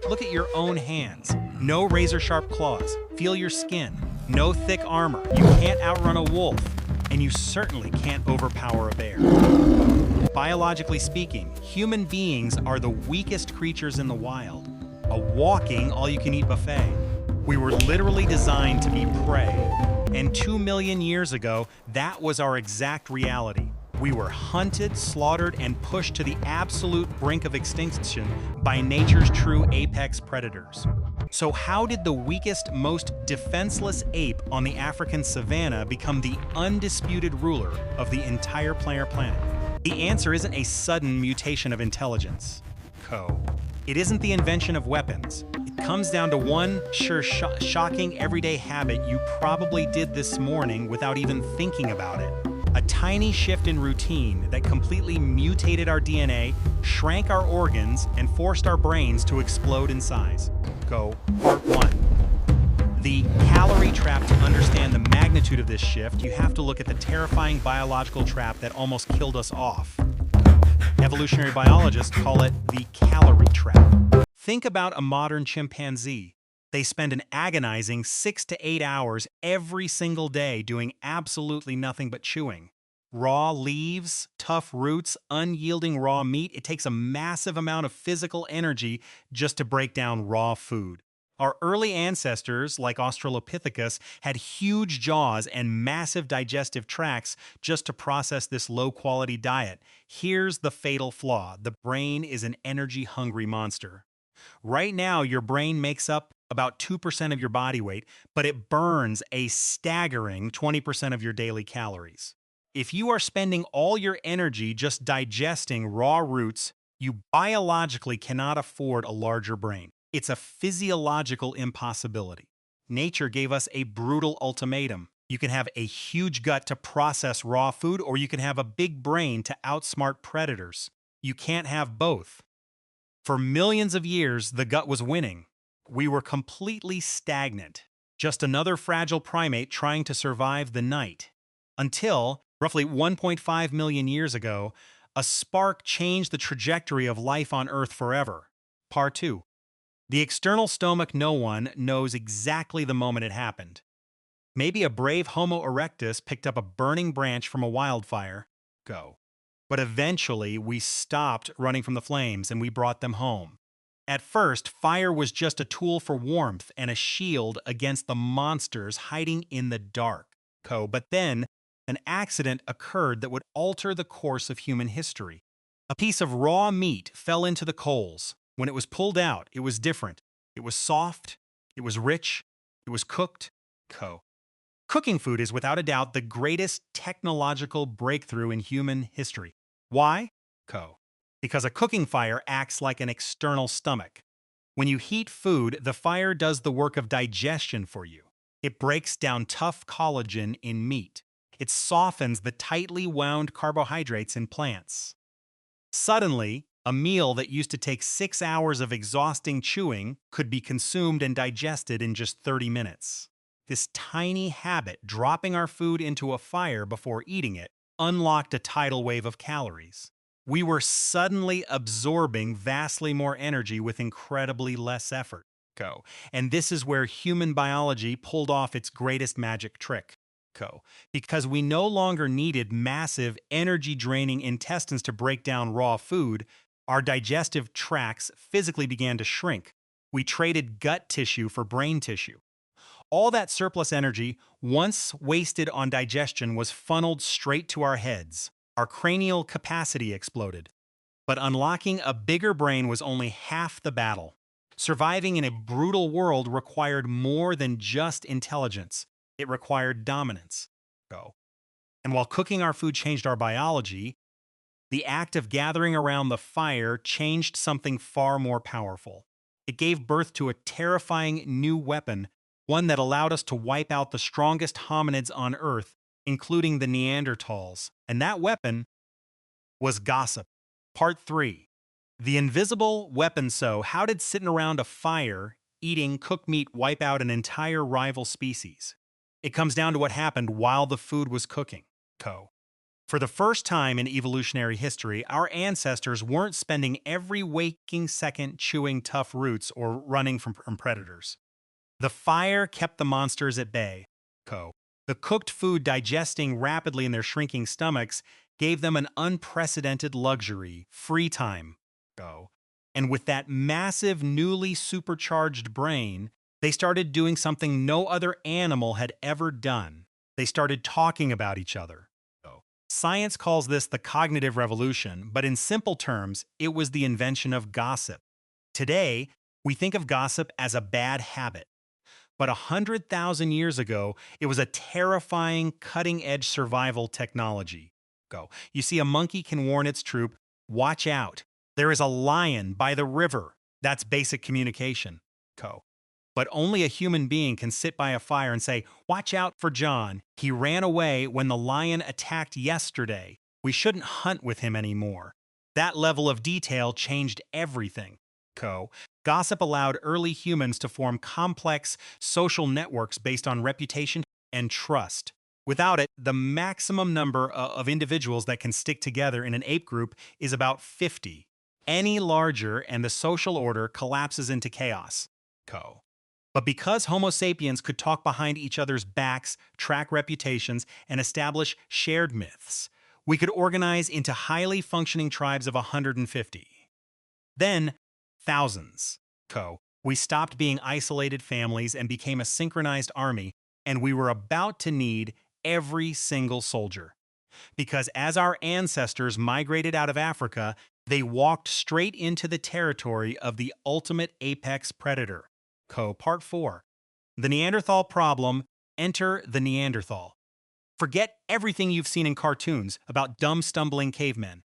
Look at your own hands. No razor-sharp claws. Feel your skin. No thick armor. You can't outrun a wolf. And you certainly can't overpower a bear. Biologically speaking, human beings are the weakest creatures in the wild. A walking, all-you-can-eat buffet. We were literally designed to be prey. And 2 million years ago, that was our exact reality. We were hunted, slaughtered, and pushed to the absolute brink of extinction by nature's true apex predators. So how did the weakest, most defenseless ape on the African savanna become the undisputed ruler of the entire planet? The answer isn't a sudden mutation of intelligence. It isn't the invention of weapons. It comes down to one shocking everyday habit you probably did this morning without even thinking about it. A tiny shift in routine that completely mutated our DNA, shrank our organs, and forced our brains to explode in size. Part 1. The calorie trap. To understand the magnitude of this shift, you have to look at the terrifying biological trap that almost killed us off. Evolutionary biologists call it the calorie trap. Think about a modern chimpanzee. They spend an agonizing 6 to 8 hours every single day doing absolutely nothing but chewing. Raw leaves, tough roots, unyielding raw meat. It takes a massive amount of physical energy just to break down raw food. Our early ancestors, like Australopithecus, had huge jaws and massive digestive tracts just to process this low-quality diet. Here's the fatal flaw. The brain is an energy-hungry monster. Right now, your brain makes up about 2% of your body weight, but it burns a staggering 20% of your daily calories. If you are spending all your energy just digesting raw roots, you biologically cannot afford a larger brain. It's a physiological impossibility. Nature gave us a brutal ultimatum. You can have a huge gut to process raw food, or you can have a big brain to outsmart predators. You can't have both. For millions of years, the gut was winning. We were completely stagnant, just another fragile primate trying to survive the night. Until, roughly 1.5 million years ago, a spark changed the trajectory of life on Earth forever. Part 2. The external stomach. No one knows exactly the moment it happened. Maybe a brave Homo erectus picked up a burning branch from a wildfire. But eventually, we stopped running from the flames and we brought them home. At first, fire was just a tool for warmth and a shield against the monsters hiding in the dark. But then, an accident occurred that would alter the course of human history. A piece of raw meat fell into the coals. When it was pulled out, it was different. It was soft, it was rich, it was cooked. Cooking food is without a doubt the greatest technological breakthrough in human history. Why? Because a cooking fire acts like an external stomach. When you heat food, the fire does the work of digestion for you. It breaks down tough collagen in meat. It softens the tightly wound carbohydrates in plants. Suddenly, a meal that used to take 6 hours of exhausting chewing could be consumed and digested in just 30 minutes. This tiny habit, dropping our food into a fire before eating it, unlocked a tidal wave of calories. We were suddenly absorbing vastly more energy with incredibly less effort. And this is where human biology pulled off its greatest magic trick. Because we no longer needed massive, energy-draining intestines to break down raw food, our digestive tracts physically began to shrink. We traded gut tissue for brain tissue. All that surplus energy, once wasted on digestion, was funneled straight to our heads. Our cranial capacity exploded. But unlocking a bigger brain was only half the battle. Surviving in a brutal world required more than just intelligence. It required dominance. And while cooking our food changed our biology, the act of gathering around the fire changed something far more powerful. It gave birth to a terrifying new weapon, one that allowed us to wipe out the strongest hominids on Earth, including the Neanderthals. And that weapon was gossip. Part 3. The invisible weapon. So, how did sitting around a fire, eating cooked meat, wipe out an entire rival species? It comes down to what happened while the food was cooking. For the first time in evolutionary history, our ancestors weren't spending every waking second chewing tough roots or running from predators. The fire kept the monsters at bay. Co. The cooked food digesting rapidly in their shrinking stomachs gave them an unprecedented luxury, free time. Go. And with that massive, newly supercharged brain, they started doing something no other animal had ever done. They started talking about each other. Go. Science calls this the cognitive revolution, but in simple terms, it was the invention of gossip. Today, we think of gossip as a bad habit. But 100,000 years ago, it was a terrifying, cutting edge survival technology. Go. You see, a monkey can warn its troop, watch out. There is a lion by the river. That's basic communication. Co. But only a human being can sit by a fire and say, watch out for John. He ran away when the lion attacked yesterday. We shouldn't hunt with him anymore. That level of detail changed everything. Co. Gossip allowed early humans to form complex social networks based on reputation and trust. Without it, the maximum number of individuals that can stick together in an ape group is about 50. Any larger and the social order collapses into chaos. Co. But because Homo sapiens could talk behind each other's backs, track reputations, and establish shared myths, we could organize into highly functioning tribes of 150. Then, thousands. Co. We stopped being isolated families and became a synchronized army, and we were about to need every single soldier. Because as our ancestors migrated out of Africa, they walked straight into the territory of the ultimate apex predator. Co. Part 4. The Neanderthal problem. Enter the Neanderthal. Forget everything you've seen in cartoons about dumb, stumbling cavemen.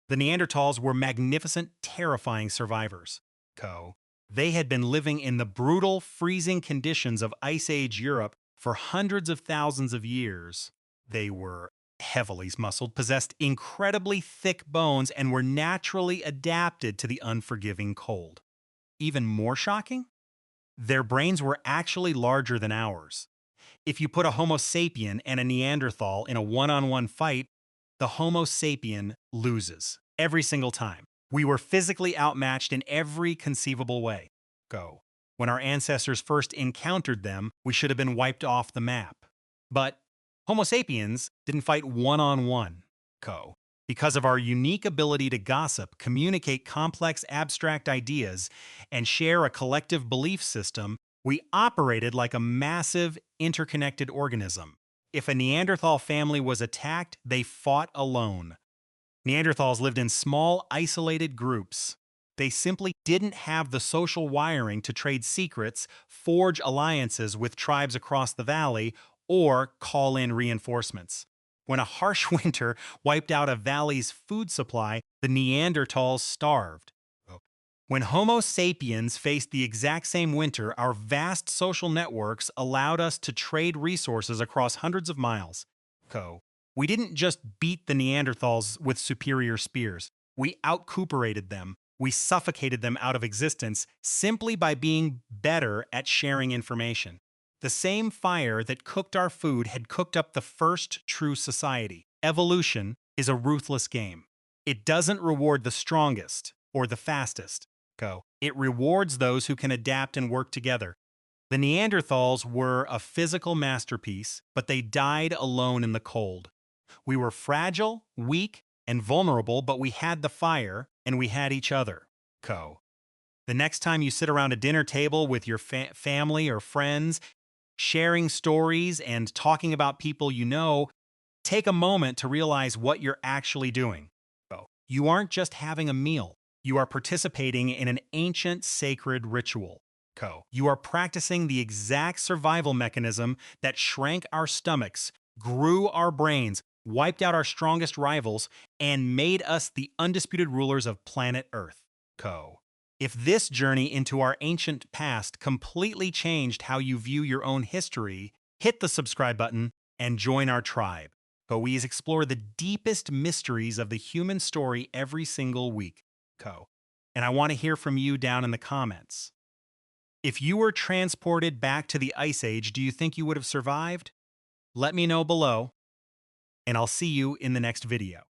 The Neanderthals were magnificent, terrifying survivors. Co. They had been living in the brutal, freezing conditions of Ice Age Europe for hundreds of thousands of years. They were heavily muscled, possessed incredibly thick bones, and were naturally adapted to the unforgiving cold. Even more shocking? Their brains were actually larger than ours. If you put a Homo sapien and a Neanderthal in a one-on-one fight, the Homo sapien loses every single time. We were physically outmatched in every conceivable way. Go. When our ancestors first encountered them, we should have been wiped off the map. But Homo sapiens didn't fight one-on-one. Co. Because of our unique ability to gossip, communicate complex abstract ideas, and share a collective belief system, we operated like a massive, interconnected organism. If a Neanderthal family was attacked, they fought alone. Neanderthals lived in small, isolated groups. They simply didn't have the social wiring to trade secrets, forge alliances with tribes across the valley, or call in reinforcements. When a harsh winter wiped out a valley's food supply, the Neanderthals starved. When Homo sapiens faced the exact same winter, our vast social networks allowed us to trade resources across hundreds of miles. Co. We didn't just beat the Neanderthals with superior spears. We outcooperated them. We suffocated them out of existence simply by being better at sharing information. The same fire that cooked our food had cooked up the first true society. Evolution is a ruthless game. It doesn't reward the strongest or the fastest. Go. It rewards those who can adapt and work together. The Neanderthals were a physical masterpiece, but they died alone in the cold. We were fragile, weak, and vulnerable, but we had the fire, and we had each other. Co. The next time you sit around a dinner table with your family or friends, sharing stories and talking about people you know, take a moment to realize what you're actually doing. You aren't just having a meal. You are participating in an ancient sacred ritual. Co. You are practicing the exact survival mechanism that shrank our stomachs, grew our brains, wiped out our strongest rivals, and made us the undisputed rulers of planet Earth. Co. If this journey into our ancient past completely changed how you view your own history, hit the subscribe button and join our tribe. We explore the deepest mysteries of the human story every single week. And I want to hear from you down in the comments. If you were transported back to the Ice Age, do you think you would have survived? Let me know below. and I'll see you in the next video.